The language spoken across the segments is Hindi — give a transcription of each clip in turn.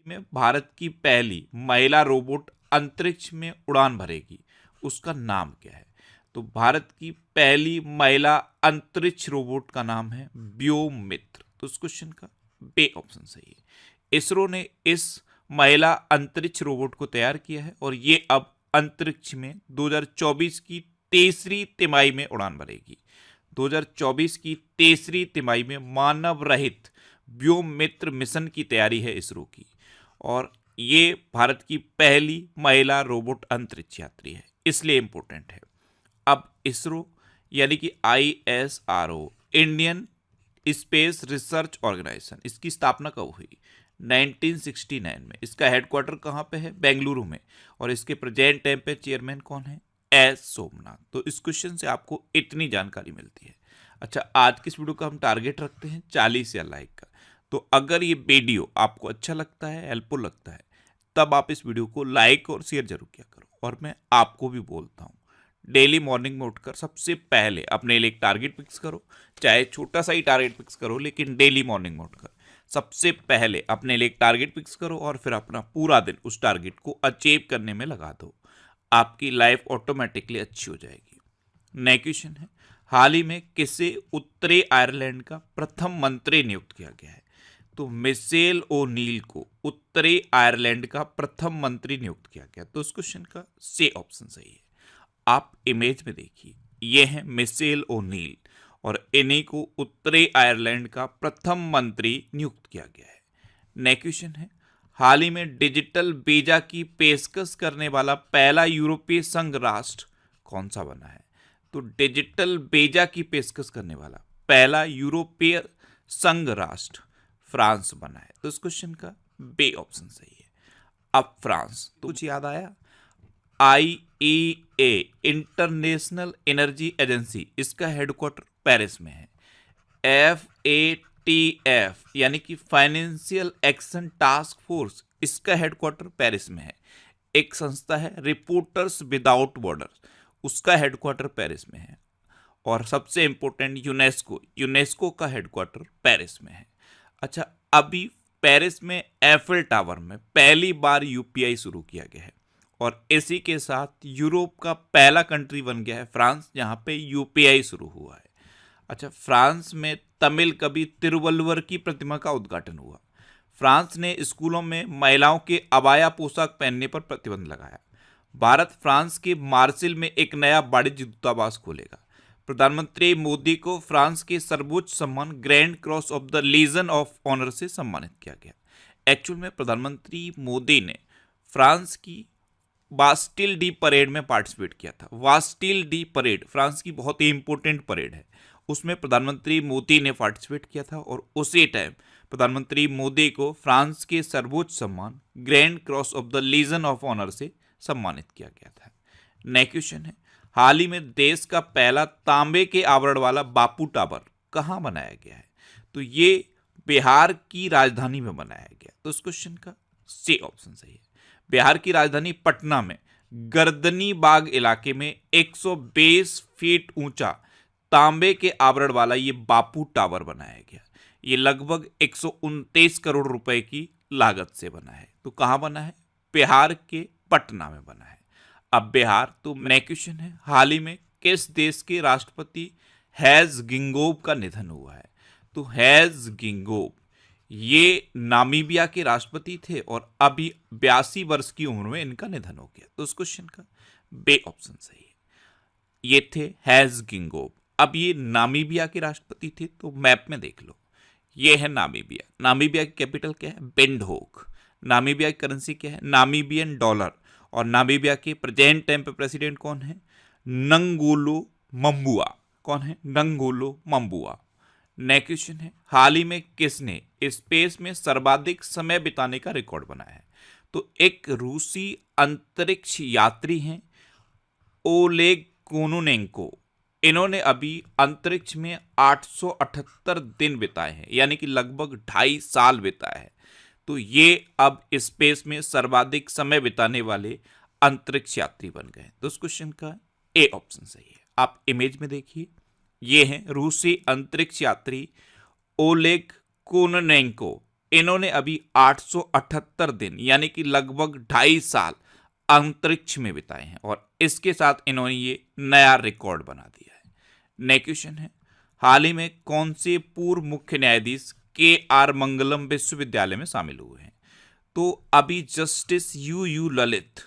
में भारत की पहली महिला रोबोट अंतरिक्ष में उड़ान भरेगी, उसका नाम क्या है? तो भारत की पहली महिला अंतरिक्ष रोबोट का नाम है व्योममित्र। तो इस क्वेश्चन का बे ऑप्शन सही है। इसरो ने इस महिला अंतरिक्ष रोबोट को तैयार किया है और ये अब अंतरिक्ष में 2024 की तीसरी तिमाही में उड़ान भरेगी। 2024 की तीसरी तिमाही में मानव रहित व्योममित्र मिशन की तैयारी है इसरो की, और ये भारत की पहली महिला रोबोट अंतरिक्ष यात्री है, इसलिए इंपॉर्टेंट है। अब इसरो यानी कि ISRO, Indian Space Research Organisation, इसकी स्थापना कब हुई? 1969 में। इसका हेडक्वार्टर कहाँ पे है? बेंगलुरु में। और इसके प्रेजेंट टाइम पे चेयरमैन कौन है? एस सोमनाथ। तो इस क्वेश्चन से आपको इतनी जानकारी मिलती है। अच्छा, आज की इस वीडियो का हम टारगेट रखते हैं 40 या लाइक का। तो अगर ये वीडियो आपको अच्छा लगता है, हेल्पफुल लगता है, तब आप इस वीडियो को लाइक और शेयर जरूर किया करो। और मैं आपको भी बोलता हूँ, डेली मॉर्निंग में उठकर सबसे पहले अपने लिए एक टारगेट फिक्स करो, चाहे छोटा सा ही टारगेट फिक्स करो, लेकिन डेली मॉर्निंग में उठकर सबसे पहले अपने लिए एक टारगेट फिक्स करो और फिर अपना पूरा दिन उस टारगेट को अचीव करने में लगा दो। आपकी लाइफ ऑटोमेटिकली अच्छी हो जाएगी। नेक्स्ट क्वेश्चन है, हाल ही में किसे उत्तरी आयरलैंड का प्रथम मंत्री नियुक्त किया गया है? तो मिशेल ओनील को उत्तरी आयरलैंड का प्रथम मंत्री नियुक्त किया गया। तो इस क्वेश्चन का सी ऑप्शन सही है। आप इमेज में देखिए, ये है मिशेल ओनील और इन्हीं को उत्तरी आयरलैंड का प्रथम मंत्री नियुक्त किया गया है। नेक्स्ट क्वेश्चन है, हाल ही में डिजिटल वीजा की पेशकश करने वाला पहला यूरोपीय संघ राष्ट्र कौन सा बना है? तो डिजिटल वीजा की पेशकश करने वाला पहला यूरोपीय संघ राष्ट्र फ्रांस बना है। तो इस क्वेश्चन का बे ऑप्शन सही है। अब फ्रांस तो कुछ याद आया? IEA, इंटरनेशनल एनर्जी एजेंसी, इसका हेडक्वार्टर पेरिस में है। FATF यानी कि फाइनेंशियल एक्शन टास्क फोर्स, इसका हेडक्वार्टर पेरिस में है। एक संस्था है रिपोर्टर्स विदाउट बॉर्डर, उसका हेडक्वार्टर पेरिस में है। और सबसे इंपॉर्टेंट यूनेस्को का हेडक्वार्टर पेरिस में है। अच्छा, अभी पेरिस में एफिल टावर में पहली बार UPI शुरू किया गया है और इसी के साथ यूरोप का पहला कंट्री बन गया है फ्रांस, जहां पे UPI शुरू हुआ है। अच्छा, फ्रांस में तमिल कवि तिरुवल्लुवर की प्रतिमा का उद्घाटन हुआ। फ्रांस ने स्कूलों में महिलाओं के अबाया पोशाक पहनने पर प्रतिबंध लगाया। भारत फ्रांस के मार्सिल में एक नया वाणिज्य दूतावास खोलेगा। प्रधानमंत्री मोदी को फ्रांस के सर्वोच्च सम्मान Grand Cross of the Legion of Honour से सम्मानित किया गया। एक्चुअल में प्रधानमंत्री मोदी ने फ्रांस की बास्टिल डी परेड में पार्टिसिपेट किया था। बास्टिल डी परेड फ्रांस की बहुत ही इंपॉर्टेंट परेड है, उसमें प्रधानमंत्री मोदी ने पार्टिसिपेट किया था और उसी टाइम प्रधानमंत्री मोदी को फ्रांस के सर्वोच्च सम्मान Grand Cross of the Legion of Honour से सम्मानित किया गया था। नेक्स्ट क्वेश्चन है, हाल ही में देश का पहला तांबे के आवरण वाला बापू टावर कहाँ बनाया गया है? तो ये बिहार की राजधानी में बनाया गया। तो इस क्वेश्चन का सी ऑप्शन सही है। बिहार की राजधानी पटना में गर्दनी बाग इलाके में 120 फीट ऊंचा तांबे के आवरण वाला ये बापू टावर बनाया गया। ये लगभग 129 करोड़ रुपए की लागत से बना है। तो कहां बना है? बिहार के पटना में बना है। अब बिहार तो नेक्स्ट क्वेश्चन है, हाल ही में किस देश के राष्ट्रपति हैज गिंगोब का निधन हुआ है? तो हैज गिंगोब ये नामीबिया के राष्ट्रपति थे और अभी 82 वर्ष की उम्र में इनका निधन हो गया। तो उस क्वेश्चन का बे ऑप्शन सही है। ये थे हैज गिंगोब। अब ये नामीबिया के राष्ट्रपति थे, तो मैप में देख लो, ये है नामीबिया। नामीबिया की कैपिटल क्या है? विंडहोक। नामीबिया की करेंसी क्या है? Namibian dollar. और नामीबिया के प्रेजेंट टाइम पे प्रेसिडेंट कौन है? नंगोलो मम्बुआ। कौन है? नंगोलो मम्बुआ। नेक्स्ट क्वेश्चन है, हाल ही में किसने स्पेस में सर्वाधिक समय बिताने का रिकॉर्ड बनाया है? तो एक रूसी अंतरिक्ष यात्री हैं ओलेग कोनुनेंको। इन्होंने अभी अंतरिक्ष में 878 दिन बिताए हैं, यानी कि लगभग 2.5 साल बिताए हैं। तो ये अब स्पेस में सर्वाधिक समय बिताने वाले अंतरिक्ष यात्री बन गए। तो इस क्वेश्चन का ए ऑप्शन सही है। आप इमेज में देखिए, ये हैं रूसी अंतरिक्ष यात्री ओलेग कोननेंको। इन्होंने अभी 878 दिन यानी कि लगभग 2.5 साल अंतरिक्ष में बिताए हैं और इसके साथ इन्होंने ये नया रिकॉर्ड बना दिया है। नेक्स्ट क्वेश्चन है, हाल ही में कौन से पूर्व मुख्य न्यायाधीश के.आर. मंगलम विश्वविद्यालय में शामिल हुए हैं? तो अभी जस्टिस यू ललित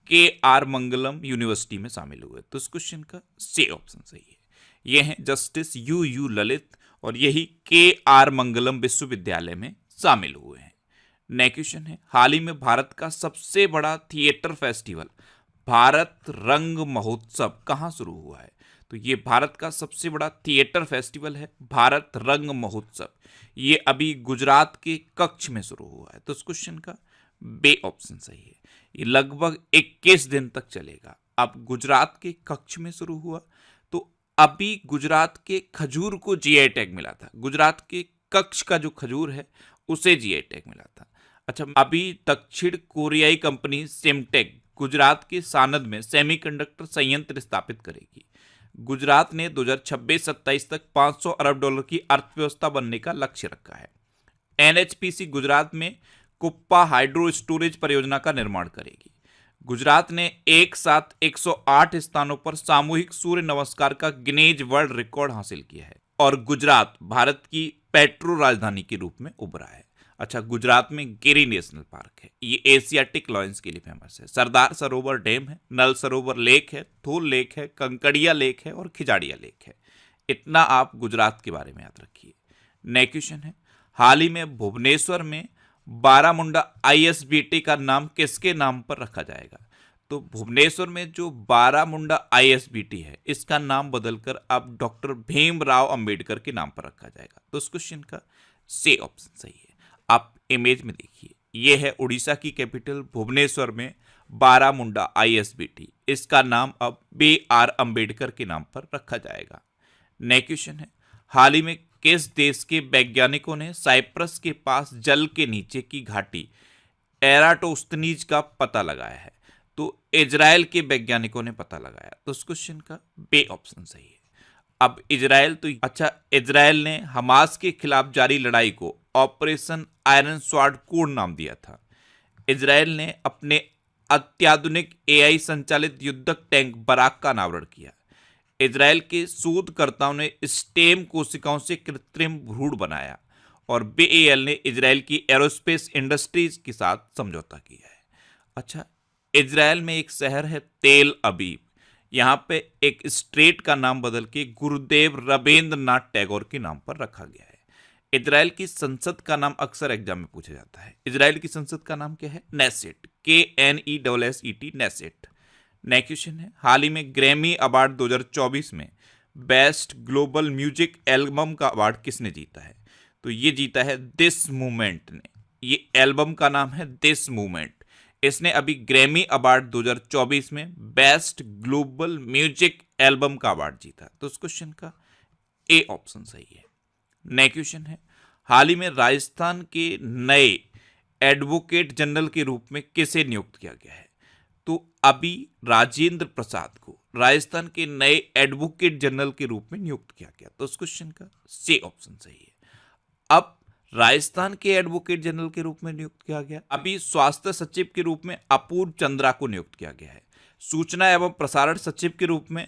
के.आर. मंगलम यूनिवर्सिटी में शामिल हुए। तो इस क्वेश्चन का सी ऑप्शन सही है। ये हैं जस्टिस यू ललित और यही के.आर. मंगलम विश्वविद्यालय में शामिल हुए हैं। नेक्स्ट क्वेश्चन है, हाल ही में भारत का सबसे बड़ा थिएटर फेस्टिवल भारत रंग महोत्सव कहाँ शुरू हुआ है? तो ये भारत का सबसे बड़ा थिएटर फेस्टिवल है भारत रंग महोत्सव। ये अभी गुजरात के कच्छ में शुरू हुआ है। तो इस क्वेश्चन का बे ऑप्शन सही है। ये लगभग 21 दिन तक चलेगा। अब गुजरात के कच्छ में शुरू हुआ तो अभी गुजरात के खजूर को जीआई टैग मिला था। गुजरात के कच्छ का जो खजूर है उसे जीआई टैग मिला था। अच्छा, अभी दक्षिण कोरियाई कंपनी सिमटेक गुजरात के सानंद में सेमीकंडक्टर संयंत्र स्थापित करेगी। गुजरात ने 2026-27 तक $500 अरब की अर्थव्यवस्था बनने का लक्ष्य रखा है। एनएचपीसी गुजरात में कुप्पा हाइड्रो स्टोरेज परियोजना का निर्माण करेगी। गुजरात ने एक साथ 108 स्थानों पर सामूहिक सूर्य नमस्कार का गिनीज वर्ल्ड रिकॉर्ड हासिल किया है और गुजरात भारत की पेट्रो राजधानी के रूप में उभरा है। अच्छा, गुजरात में गिरी नेशनल पार्क है। ये एशियाटिक लॉयंस के लिए फेमस है। सरदार सरोवर डैम है, नल सरोवर लेक है, थोल लेक है, कंकड़िया लेक है और खिजाड़िया लेक है। इतना आप गुजरात के बारे में याद रखिए। नेक्स्ट क्वेश्चन है, हाल ही में भुवनेश्वर में बारामुंडा आईएसबीटी का नाम किसके नाम पर रखा जाएगा? तो भुवनेश्वर में जो बारामुंडा आईएसबीटी है इसका नाम बदलकर अब डॉक्टर भीमराव अंबेडकर के नाम पर रखा जाएगा। तो इस क्वेश्चन का सी ऑप्शन सही है। आप इमेज में देखिए, यह है उड़ीसा की कैपिटल भुवनेश्वर में बारामुंडा आईएसबीटी। इसका नाम अब बी.आर. अंबेडकर के नाम पर रखा जाएगा। नेक्स्ट क्वेश्चन है, हाल ही में किस देश के वैज्ञानिकों ने साइप्रस के पास जल के नीचे की घाटी एराटोस्थनीज का पता लगाया है? तो इजराइल के वैज्ञानिकों ने पता लगाया। तो इस क्वेश्चन का बे ऑप्शन सही है। अब इजराइल इजराइल ने हमास के खिलाफ जारी लड़ाई को ऑपरेशन आयरन स्वॉर्ड कोड नाम दिया था। इजराइल ने अपने अत्याधुनिक एआई संचालित युद्धक टैंक बराक का अनावरण किया। इजराइल के शोधकर्ताओं ने स्टेम कोशिकाओं से कृत्रिम भ्रूण बनाया और बीएएल ने इजराइल की एरोस्पेस इंडस्ट्रीज के साथ समझौता किया है। अच्छा, इजराइल में एक शहर है तेल अबीब। यहाँ पे एक स्ट्रेट का नाम बदल के गुरुदेव रविंद्रनाथ टैगोर के नाम पर रखा गया है। इजराइल की संसद का नाम अक्सर एग्जाम में पूछा जाता है। इजराइल की संसद का नाम क्या है? Knesset, KNESSET, Knesset. Next question है, हाल ही में ग्रैमी अवार्ड 2024 में बेस्ट ग्लोबल म्यूजिक एल्बम का अवार्ड किसने जीता है? तो ये जीता है दिस मूवमेंट ने। ये एल्बम का नाम है दिस मूवमेंट। इसने अभी ग्रैमी अवार्ड 2024 में बेस्ट ग्लोबल म्यूजिक एल्बम का अवार्ड जीता। तो इस क्वेश्चन का ए ऑप्शन सही है। नेक्स्ट क्वेश्चन है, हाल ही में राजस्थान के नए एडवोकेट जनरल के रूप में किसे नियुक्त किया गया है? तो अभी राजेंद्र प्रसाद को राजस्थान के नए एडवोकेट जनरल के रूप में नियुक्त किया गया। तो इस क्वेश्चन का सी ऑप्शन सही है। अब राजस्थान के एडवोकेट जनरल के रूप में नियुक्त किया गया। अभी स्वास्थ्य सचिव के रूप में अपूर्व चंद्रा को नियुक्त किया गया है। सूचना एवं प्रसारण सचिव के रूप में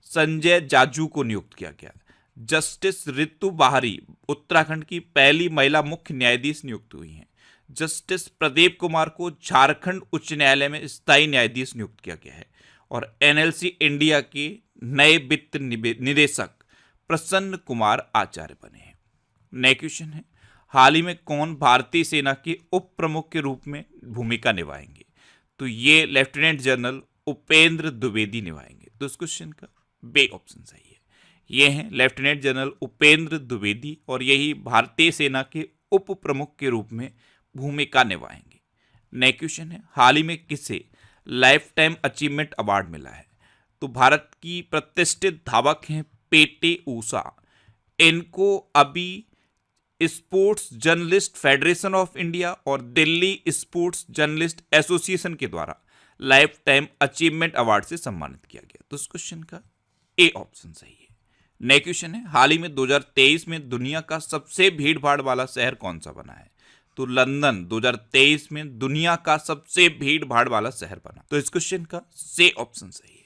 संजय जाजू को नियुक्त किया गया। जस्टिस रितु बाहरी उत्तराखंड की पहली महिला मुख्य न्यायाधीश नियुक्त हुई हैं। जस्टिस प्रदीप कुमार को झारखंड उच्च न्यायालय में स्थायी न्यायाधीश नियुक्त किया गया है और एनएलसी इंडिया के नए वित्त निदेशक प्रसन्न कुमार आचार्य बने हैं। नेक्स्ट क्वेश्चन है, हाल ही में कौन भारतीय सेना के उप प्रमुख के रूप में भूमिका निभाएंगे? तो ये लेफ्टिनेंट जनरल उपेंद्र द्विवेदी निभाएंगे। तो इस क्वेश्चन का बे ऑप्शन सही है। ये हैं लेफ्टिनेंट जनरल उपेंद्र द्विवेदी और यही भारतीय सेना के उप प्रमुख के रूप में भूमिका निभाएंगे। नेक्स्ट क्वेश्चन है, हाल ही में किसे लाइफ टाइम अचीवमेंट अवार्ड मिला है? तो भारत की प्रतिष्ठित धावक हैं पीटी ऊषा। इनको अभी sports journalist federation of India और दिल्ली स्पोर्ट्स जर्नलिस्ट एसोसिएशन के द्वारा लाइफ टाइम अचीवमेंट अवार्ड से सम्मानित किया गया। तो इस क्वेश्चन का ए ऑप्शन सही है। नेक्स्ट क्वेश्चन है, हाल ही में 2023 में दुनिया का सबसे भीड़ भाड़ वाला शहर कौन सा बना है? तो लंदन 2023 में दुनिया का सबसे भीड़ भाड़ वाला शहर बना। तो इस क्वेश्चन का से ऑप्शन सही है।